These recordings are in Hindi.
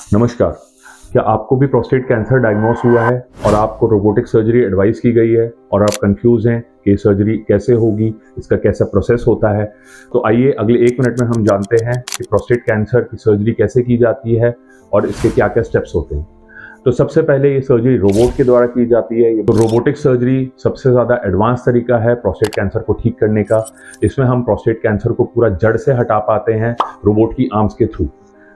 नमस्कार। क्या आपको भी प्रोस्टेट कैंसर डायग्नोस हुआ है और आपको रोबोटिक सर्जरी एडवाइस की गई है और आप कंफ्यूज हैं कि सर्जरी कैसे होगी, इसका कैसा प्रोसेस होता है? तो आइए अगले 1 मिनट में हम जानते हैं कि प्रोस्टेट कैंसर की सर्जरी कैसे की जाती है और इसके क्या क्या स्टेप्स होते हैं। तो सबसे पहले ये सर्जरी रोबोट के द्वारा की जाती है। तो रोबोटिक सर्जरी सबसे ज़्यादा एडवांस तरीका है प्रोस्टेट कैंसर को ठीक करने का। इसमें हम प्रोस्टेट कैंसर को पूरा जड़ से हटा पाते हैं रोबोट की आर्म्स के थ्रू।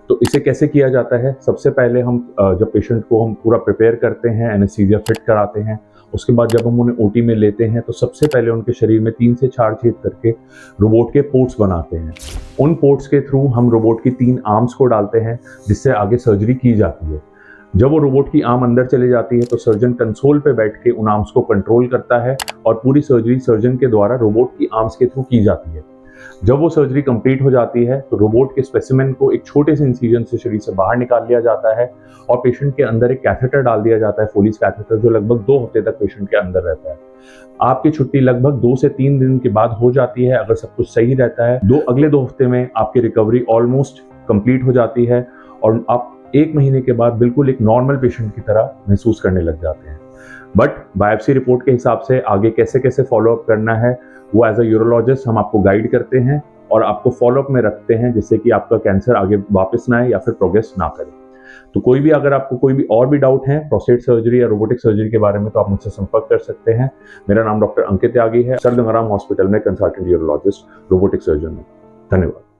तो इसे कैसे किया जाता है? सबसे पहले हम जब पेशेंट को हम पूरा प्रिपेयर करते हैं, एनेस्थीसिया फिट कराते हैं, उसके बाद जब हम उन्हें ओटी में लेते हैं तो सबसे पहले उनके शरीर में 3 से 4 छेद करके रोबोट के पोर्ट्स बनाते हैं। उन पोर्ट्स के थ्रू हम रोबोट की 3 आर्म्स को डालते हैं जिससे आगे सर्जरी की जाती है। जब वो रोबोट की आर्म अंदर चली जाती है तो सर्जन कंसोल पे बैठ के उन आर्म्स को कंट्रोल करता है और पूरी सर्जरी सर्जन के द्वारा रोबोट की आर्म्स के थ्रू की जाती है। जब वो सर्जरी कंप्लीट हो जाती है तो रोबोट के स्पेसिमेन को एक छोटे से इंसिजन से शरीर से बाहर निकाल लिया जाता है और पेशेंट के अंदर एक कैथेटर डाल दिया जाता है, फोलिस कैथेटर, जो लगभग 2 हफ्ते तक पेशेंट के अंदर रहता है। आपकी छुट्टी लगभग 2 से 3 दिन के बाद हो जाती है अगर सब कुछ सही रहता है। अगले 2 हफ्ते में आपकी रिकवरी ऑलमोस्ट कंप्लीट हो जाती है और आप 1 महीने के बाद बिल्कुल एक नॉर्मल पेशेंट की तरह महसूस करने लग जाते हैं। बट बायोप्सी रिपोर्ट के हिसाब से आगे कैसे कैसे फॉलोअप करना है वो एज अ यूरोलॉजिस्ट हम आपको गाइड करते हैं और आपको फॉलोअप में रखते हैं जिससे कि आपका कैंसर आगे वापस ना आए या फिर प्रोग्रेस ना करे। तो अगर आपको कोई भी और भी डाउट है प्रोस्टेट सर्जरी या रोबोटिक सर्जरी के बारे में तो आप मुझसे संपर्क कर सकते हैं। मेरा नाम डॉक्टर अंकित त्यागी है, सर गंगाराम हॉस्पिटल में कंसल्टेंट यूरोलॉजिस्ट रोबोटिक सर्जन हूँ। धन्यवाद।